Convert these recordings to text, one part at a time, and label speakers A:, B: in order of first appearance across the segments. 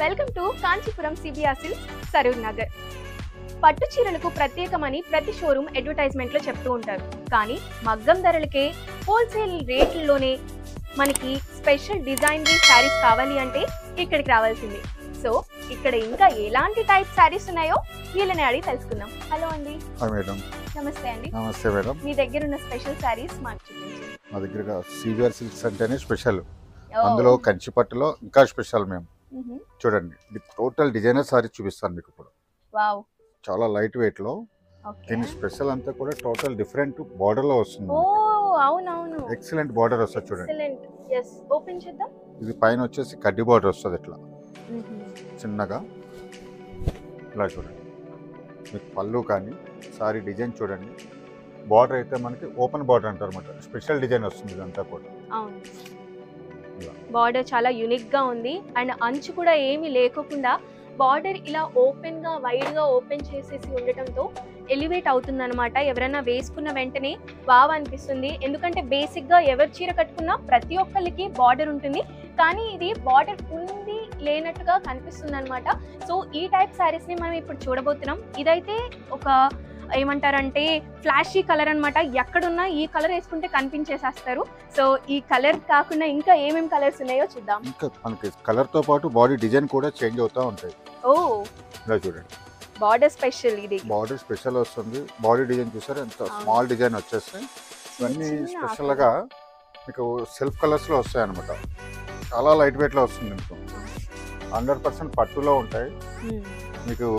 A: Welcome to Kanchipuram CBR silks Saroor Nagar. పట్టు చీరలకు ప్రత్యేకమని ప్రతి షోరూమ్ అడ్వర్టైజ్మెంట్ లో చెప్తూ ఉంటారు. కానీ మగ్గం ధరలకే హోల్సేల్ రేట్లలోనే మనకి స్పెషల్ డిజైన్ శారీస్ కావాలి అంటే ఇక్కడికి రావాల్సింది. సో ఇక్కడ ఇంకా ఎలాంటి టైప్ శారీస్ ఉన్నాయో వీళ్ళని అడిగి తెలుసుకుందాం. హలో అండి.
B: మేడం
A: నమస్తే అండి.
B: నమస్తే మేడం.
A: మీ దగ్గర ఉన్న స్పెషల్ శారీస్ మాకు చూపించండి.
B: మా దగ్గర సిబిఆర్ సిల్క్స్ అంటేనే స్పెషల్. అందులో కంచి పట్టులో ఇంకా స్పెషల్. మేము చూడండి, టోటల్ డిజైనర్ సారీ చూపిస్తాను మీకు ఇప్పుడు.
A: వావ్,
B: చాలా లైట్ వెయిట్ లో. దీని స్పెషల్ అంతా కూడా టోటల్ డిఫరెంట్ బార్డర్ లో వస్తుంది.
A: ఓ అవునవును,
B: ఎక్సలెంట్ బార్డర్ వస్తుంది చూడండి.
A: ఎక్సలెంట్. yes, ఓపెన్ చేద్దాం.
B: ఇది పైన వచ్చేసి కడ్డీ బార్డర్ వస్తుంది ఇట్లా చిన్నగా. ఇలా చూడండి, మీకు పళ్ళు కానీ సారీ డిజైన్ చూడండి. బార్డర్ అయితే మనకి ఓపెన్ బార్డర్ అంటారు అన్నమాట. స్పెషల్ డిజైన్ వస్తుంది ఇదంతా కూడా.
A: అవును, బార్డర్ చాలా యూనిక్ గా ఉంది. అండ్ అంచు కూడా ఏమీ లేకుండా బార్డర్ ఇలా ఓపెన్ గా వైడ్ గా ఓపెన్ చేసేసి ఉండటంతో ఎలివేట్ అవుతుంది అనమాట. ఎవరైనా వేసుకున్న వెంటనే వావ్ అనిపిస్తుంది. ఎందుకంటే బేసిక్ గా ఎవరు చీర కట్టుకున్నా ప్రతి ఒక్కరికి బార్డర్ ఉంటుంది, కానీ ఇది బార్డర్ ఉంది లేనట్టుగా కనిపిస్తుంది అనమాట. సో ఈ టైప్ శారీస్ ని మనం ఇప్పుడు చూడబోతున్నాం. ఇదైతే ఒక ఏమంటారంటే ఫ్లాషీ కలర్ అనమాట. ఎక్కడున్నా ఈ కలర్ వేసుకుంటే కనిపించేసేస్తారు. సో ఈ కలర్ కాకుండా ఇంకా ఏమేమి కలర్స్ ఉన్నాయో చూద్దాం.
B: ఇంకా మనకి కలర్ తో పాటు బాడీ డిజైన్ కూడా చేంజ్ అవుతా ఉంటాయి.
A: ఓ
B: ఇలా చూడండి,
A: బార్డర్ స్పెషల్. ఇది
B: బార్డర్ స్పెషల్ వస్తుంది. బాడీ డిజైన్ చూసారు ఎంత స్మాల్ డిజైన్ వచ్చేస్తాయి. ఇవన్నీ స్పెషల్ గా మీకు సెల్ఫ్ కలర్స్ లో వస్తాయి అనమాట. చాలా లైట్ వెయిట్ లో వస్తుంది. మీకు 100% పట్టులో ఉంటాయి. మీకు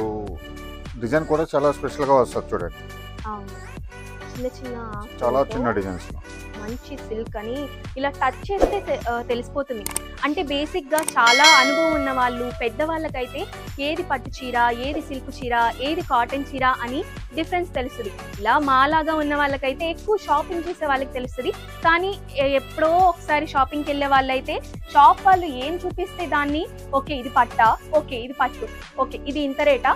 B: డిజైన్ కూడా చాలా స్పెషల్ గా వస్తుంది చూడండి.
A: చిన్న చిన్న
B: చాలా చిన్న డిజైన్స్,
A: మంచి సిల్క్ అని ఇలా టచ్ చేస్తే తెలిసిపోతుంది. అంటే బేసిక్ గా చాలా అనుభవం ఉన్న వాళ్ళు, పెద్దవాళ్ళకైతే ఏది పట్టు చీర, ఏది సిల్క్ చీర, ఏది కాటన్ చీర అని డిఫరెన్స్ తెలుస్తుంది. ఇలా మాలాగా ఉన్న వాళ్ళకైతే ఎక్కువ షాపింగ్ చేసే వాళ్ళకి తెలుస్తుంది. కానీ ఎప్పుడో ఒకసారి షాపింగ్కి వెళ్ళే వాళ్ళైతే షాప్ వాళ్ళు ఏం చూపిస్తే దాన్ని ఓకే ఇది పట్టా, ఓకే ఇది పట్టు, ఓకే ఇది ఇంత రేటా,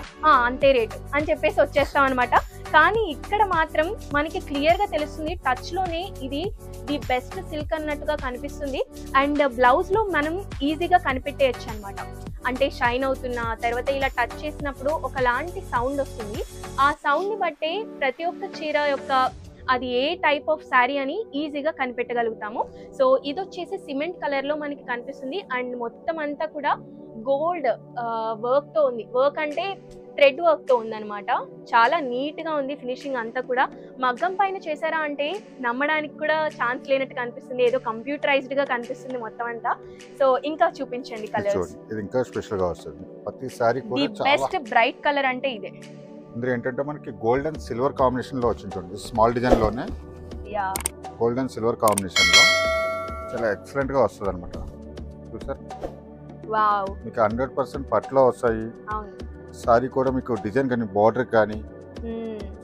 A: అంతే రేటు అని చెప్పేసి వచ్చేస్తాం అనమాట. కానీ ఇక్కడ మాత్రం మనకి క్లియర్ గా తెలుస్తుంది, టచ్ లోనే ఇది ది బెస్ట్ సిల్క్ అన్నట్టుగా కనిపిస్తుంది. అండ్ బ్లౌజ్ లో మనం ఈజీగా కనిపెట్టేయచ్చు అనమాట. అంటే షైన్ అవుతున్న తర్వాత ఇలా టచ్ చేసినప్పుడు ఒకలాంటి సౌండ్ వస్తుంది. ఆ సౌండ్ ని బట్టే ప్రతి ఒక్క చీర యొక్క అది ఏ టైప్ ఆఫ్ శారీ అని ఈజీగా కనిపెట్టగలుగుతాము. సో ఇది వచ్చేసి సిమెంట్ కలర్ లో మనకి కనిపిస్తుంది. అండ్ మొత్తం అంతా కూడా గోల్డ్ వర్క్ తో ఉంది. వర్క్ అంటే థ్రెడ్ వర్క్ తో ఉందన్నమాట. చాలా నీట్ గా ఉంది ఫినిషింగ్ అంతా కూడా. మగ్గం పైన చేశారా అంటే నమ్మడానికి కూడా ఛాన్స్ లేనట్టు కనిపిస్తుంది. ఏదో కంప్యూటరైజ్డ్ గా కనిపిస్తుంది మొత్తం అంతా. సో ఇంకా చూపించండి కలర్స్.
B: ఇది ఇంకా స్పెషల్ గా వస్తుంది. ప్రతి సారీ కూడా
A: ది బెస్ట్ బ్రైట్ కలర్ అంటే ఇదే.
B: ఇందులో ఏంటంటే మనకి గోల్డ్ అండ్ సిల్వర్ కాంబినేషన్ లో వచ్చింది. స్మాల్ డిజైన్ లోనే గోల్డ్ అండ్ సిల్వర్ కాంబినేషన్ లో చాలా ఎక్సలెంట్ గా వస్తుంది అనమాట. చూసారు,
A: వావ్,
B: మీకు 100% పట్టులో వస్తాయి.
A: అవును,
B: సారీ కూడా మీకు డిజైన్ కానీ బార్డర్ కానీ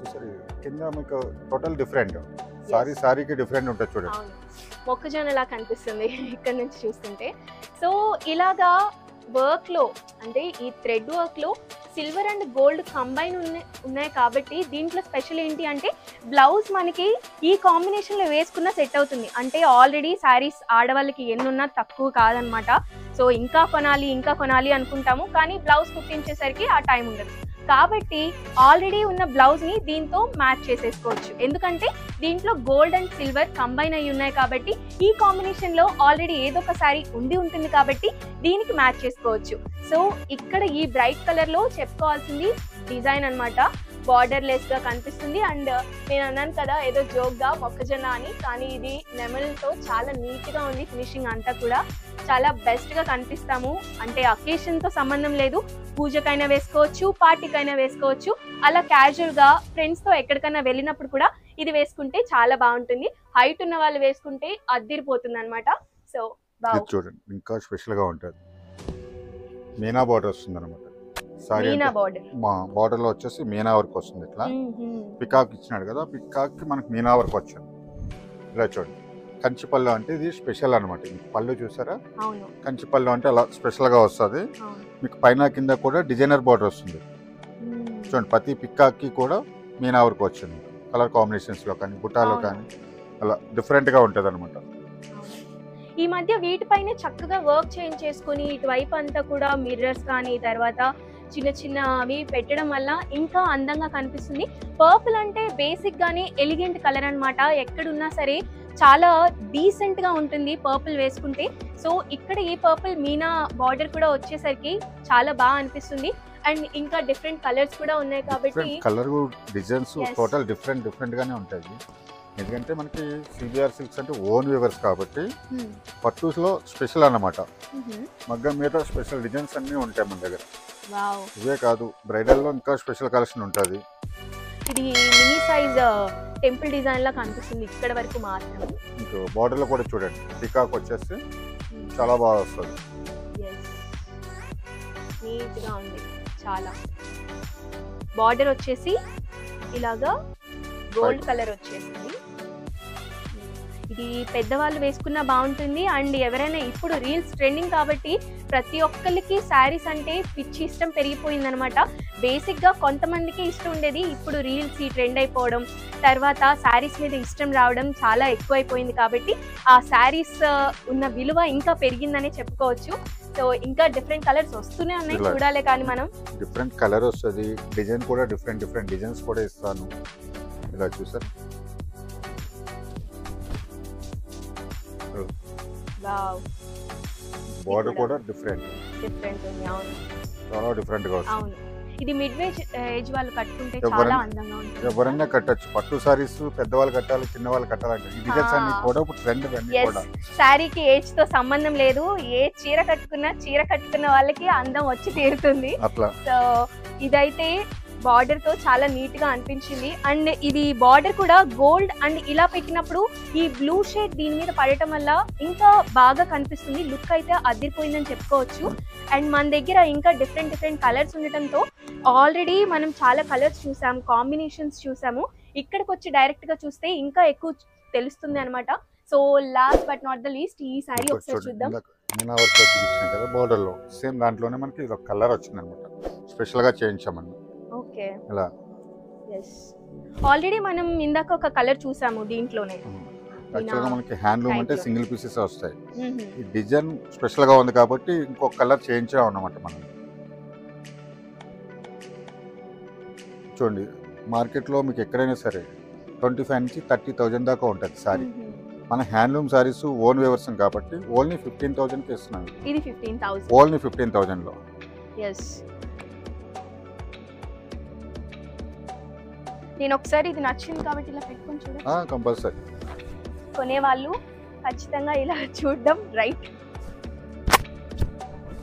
B: చూసారు కింద మీకు టోటల్ డిఫరెంట్. సారీకి డిఫరెంట్ ఉంటుంది చూడండి.
A: మొక్కజొన్న లా కనిపిస్తుంది ఇక్కడ నుంచి చూస్తుంటే. సో ఇలాగా వర్క్ లో అంటే ఈ థ్రెడ్ వర్క్ లో సిల్వర్ అండ్ గోల్డ్ కంబైన్ ఉన్నాయి కాబట్టి దీంట్లో స్పెషల్ ఏంటి అంటే బ్లౌజ్ మనకి ఈ కాంబినేషన్ లో వేసుకున్న సెట్ అవుతుంది. అంటే ఆల్రెడీ శారీస్ ఆడవాళ్ళకి ఎన్నున్నా తక్కువ కాదనమాట. సో ఇంకా కొనాలి అనుకుంటాము, కానీ బ్లౌజ్ కుట్టించేసరికి ఆ టైం ఉండదు. కాబట్టి ఆల్రెడీ ఉన్న బ్లౌజ్ ని దీంతో మ్యాచ్ చేసేసుకోవచ్చు. ఎందుకంటే దీంట్లో గోల్డ్ అండ్ సిల్వర్ కంబైన్ అయి ఉన్నాయి కాబట్టి ఈ కాంబినేషన్ లో ఆల్రెడీ ఏదో ఒక సారీ ఉండి ఉంటుంది కాబట్టి దీనికి మ్యాచ్ చేసుకోవచ్చు. సో ఇక్కడ ఈ బ్రైట్ కలర్ లో చెప్పుకోవాల్సింది డిజైన్ అన్నమాట. బార్డర్ లెస్ గా కనిపిస్తుంది. అండ్ నేను అన్నాను కదా ఏదో జోక్ గా మొక్కజొన్న అని, కానీ ఇది నెమలితో చాలా నీట్ గా ఉంది. ఫినిషింగ్ అంతా కూడా చాలా బెస్ట్ గా కనిపిస్తాము. అంటే అకేషన్ తో సంబంధం లేదు, పూజకైనా వేసుకోవచ్చు, పార్టీకైనా వేసుకోవచ్చు. అలా క్యాజువల్ గా ఫ్రెండ్స్ తో ఎక్కడికైనా వెళ్ళినప్పుడు కూడా ఇది వేసుకుంటే చాలా బాగుంటుంది. హైట్ ఉన్న వాళ్ళు వేసుకుంటే అద్దిరిపోతుంది అనమాట. సో
B: చూడండి, ఇంకా స్పెషల్ గా ఉంటుంది. మీనా బార్డర్ వస్తుంది అనమాట. బార్డర్ లో వచ్చేసి మీనా వర్క్ వస్తుంది. ఇట్లా పికాక్ ఇచ్చినాడు కదా, పికాక్ కి మనకి మీనా వర్క్ వచ్చింది. ఇలా చూడండి, కంచి పళ్ళు అంటే ఇది స్పెషల్ అనమాట. పళ్ళు చూసారా, కంచి పళ్ళు అంటే అలా స్పెషల్ గా వస్తుంది. మీకు పైన కింద కూడా డిజైనర్ బార్డర్ వస్తుంది చూడండి. ప్రతి పికాక్ కి కూడా మీనా వర్క్ వచ్చింది. కలర్ కాంబినేషన్స్ లో కానీ బుట్టాలో కానీ అలా డిఫరెంట్ గా ఉంటది అనమాట.
A: ఈ మధ్య వీటిపైనే చక్కగా వర్క్ చేసుకొని ఇటువైపు అంతా కూడా మిర్రర్స్ కానీ తర్వాత చిన్న చిన్న అవి పెట్టడం వల్ల ఇంకా అందంగా కనిపిస్తుంది. పర్పుల్ అంటే బేసిక్ గానే ఎలిగెంట్ కలర్ అన్నమాట. ఎక్కడున్నా సరే చాలా డీసెంట్ గా ఉంటుంది పర్పుల్ వేసుకుంటే. సో ఇక్కడ ఈ పర్పుల్ మీనా బార్డర్ కూడా వచ్చేసరికి చాలా బాగా అనిపిస్తుంది. అండ్ ఇంకా డిఫరెంట్ కలర్స్ కూడా ఉన్నాయి కాబట్టి
B: కలర్ డిజైన్స్ టోటల్ డిఫరెంట్ గానే ఉంటాయి. ఎందుకంటే మనకి సిబిఆర్ సిల్క్స్ అంటే ఓన్ వ్యూవర్స్ కాబట్టి పట్టులో స్పెషల్ అన్నమాట. మగ్గం మీద స్పెషల్ డిజైన్స్ అన్ని ఉంటాయి మన దగ్గర. ఇవే కాదు, బ్రైడల్ లో ఇంకా స్పెషల్ కలెక్షన్ ఉంటుంది.
A: ఇది మినీ సైజ్ టెంపుల్ డిజైన్ లా కనిపిస్తుంది ఇక్కడ వరకు మాత్రమే.
B: మీకు బార్డర్ లో కూడా చూడండి, పికాక్ వచ్చేసి చాలా బాగా వస్తుంది.
A: నీట్ గా ఉంది చాలా. బార్డర్ వచ్చేసి ఇలాగా గోల్డ్ కలర్ వచ్చేసింది. ఇది పెద్దవాళ్ళు వేసుకున్నా బాగుంటుంది. అండ్ ఎవరైనా ఇప్పుడు రీల్స్ ట్రెండింగ్ కాబట్టి ప్రతి ఒక్కరికి శారీస్ అంటే పిచ్చి ఇష్టం పెరిగిపోయింది అనమాట. బేసిక్ గా కొంతమందికి ఇష్టం ఉండేది, ఇప్పుడు రీల్స్ ఈ ట్రెండ్ అయిపోవడం తర్వాత శారీస్ మీద ఇష్టం రావడం చాలా ఎక్కువైపోయింది కాబట్టి ఆ శారీస్ ఉన్న విలువ ఇంకా పెరిగిందనే చెప్పుకోవచ్చు. సో ఇంకా డిఫరెంట్ కలర్స్ వస్తూనే ఉన్నాయి, చూడాలి. కానీ మనం
B: డిఫరెంట్ కలర్ వస్తుంది, డిజైన్ కూడా డిఫరెంట్ డిజైన్స్ కూడా ఇస్తాను. ఇలా చూసారు, బార్డర్ కూడా డిఫరెంట్
A: ఉంది. అవును,
B: చాలా డిఫరెంట్ గా వస్తుంది.
A: అవును, ఇది మిడ్ ఏజ్ వాళ్ళు కట్టుకుంటే చాలా అందంగా ఉంటుంది.
B: ఎవరైనా కట్టొచ్చు. పట్టు సారీస్ పెద్దవాళ్ళు కట్టాలి, చిన్న వాళ్ళు కట్టాలంటే ఈ డిజైన్స్ అన్ని కూడా ట్రెండ్ కూడా.
A: సారీకి ఏజ్ తో సంబంధం లేదు, ఏ చీర కట్టుకున్న వాళ్ళకి అందం వచ్చి తీరుతుంది
B: అట్లా.
A: సో ఇదైతే బార్డర్ తో చాలా నీట్ గా అనిపించింది. అండ్ ఇది బార్డర్ కూడా గోల్డ్ అండ్ ఇలా పెట్టినప్పుడు ఈ బ్లూ షేడ్ దీని మీద పడటం వల్ల ఇంకా బాగా కనిపిస్తుంది. లుక్ అయితే అదిరిపోయిందని చెప్పుకోవచ్చు. అండ్ మన దగ్గర ఇంకా డిఫరెంట్ కలర్స్ ఉండటంతో ఆల్రెడీ మనం చాలా కలర్స్ చూసాము, కాంబినేషన్స్ చూసాము. ఇక్కడికి వచ్చి డైరెక్ట్ గా చూస్తే ఇంకా ఎక్కువ తెలుస్తుంది అనమాట. So last but not the least ఈ సారీ ఒకసారి చూద్దాం.
B: బార్డర్ లో సేమ్ దాంట్లోనే మనకి ఇది ఒక కలర్ వచ్చింది అనమాట, స్పెషల్ గా చేయించామన్నమాట.
A: ఓకే,
B: ఇలా
A: ఆల్రెడీ మనం ఇందాక ఒక కలర్ చూసాము దీంట్లోనే.
B: యాక్చువల్గా మనకి హ్యాండ్లూమ్ అంటే సింగిల్ పీసెస్ వస్తాయి. ఈ డిజైన్ స్పెషల్ గా ఉంది కాబట్టి ఇంకొక కలర్ చేయించాం అన్నమాట మనం. చూడండి, మార్కెట్ లో మీకు ఎక్కడైనా సరే 25,000 నుంచి 30,000 దాకా ఉంటుంది సారీ. మన హ్యాండ్లూమ్ సారీస్ ఓన్ వ్యూవర్స్ కాబట్టి ఓన్లీ 15,000 కి ఇస్తున్నాం.
A: ఇది 15,000,
B: ఓన్లీ 15,000 లో.
A: నేను ఒకసారి ఇది నచ్చింది కాబట్టి ఇలా పెట్టుకొని చూడండి.
B: కంపల్సరీ
A: కొనేవాళ్ళు ఖచ్చితంగా ఇలా చూడడం రైట్,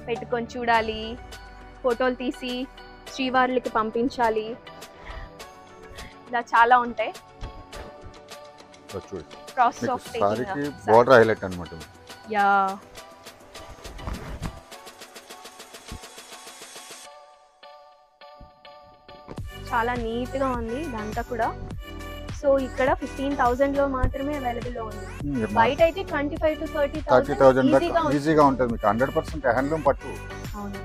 A: పెట్టుకొని చూడాలి, ఫోటోలు తీసి శ్రీవారులకి పంపించాలి, ఇలా చాలా ఉంటాయి. ప్రాసెస్ ఆఫ్
B: సారీకి బోర్డర్ హైలైట్ అన్నమాట.
A: యా, చాలా నీట్ గా ఉంది ఇదంతా కూడా. సో ఇక్కడ 15,000 లో మాత్రమే అవైలబుల్ లో ఉంది. బయట అయితే 25,000 to 30,000
B: ఈజీగా ఉంటుంది మీకు. 100% హ్యాండ్లూమ్ పట్టు.
A: అవును.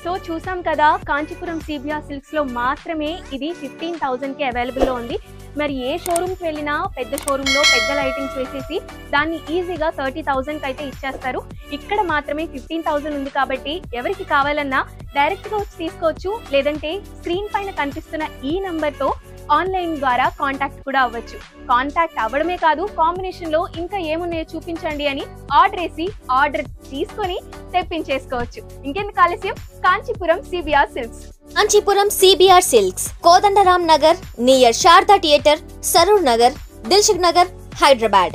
A: సో చూసాం కదా, కాంచీపురం సిబిఆర్ సిల్క్స్ లో మాత్రమే ఇది 15,000 కి అవైలబుల్ లో ఉంది. మరి ఏ షోరూమ్ కి వెళ్ళినా పెద్ద షోరూమ్ లో పెద్ద లైటింగ్స్ వేసేసి దాన్ని ఈజీగా 30,000 కి అయితే ఇచ్చేస్తారు. ఇక్కడ మాత్రమే 15,000 ఉంది కాబట్టి ఎవరికి కావాలన్నా డైరెక్ట్ గా వచ్చి తీసుకోవచ్చు, లేదంటే స్క్రీన్ పైన కనిపిస్తున్న ఈ నంబర్ తో ఆన్లైన్ ద్వారా కాంటాక్ట్ కూడా అవ్వచ్చు. కాంటాక్ట్ అవ్వడమే కాదు, కాంబినేషన్ లో ఇంకా ఏమున్నాయో చూపించండి అని ఆర్డర్ తీసుకొని తెప్పించేసుకోవచ్చు. ఇంకెందుకు ఆలస్యం, Kanchipuram CBR silks.
C: Kanchipuram CBR silks, Kodandaram Nagar near Sharada theatre, Saroor Nagar, Dilsukh Nagar, Hyderabad.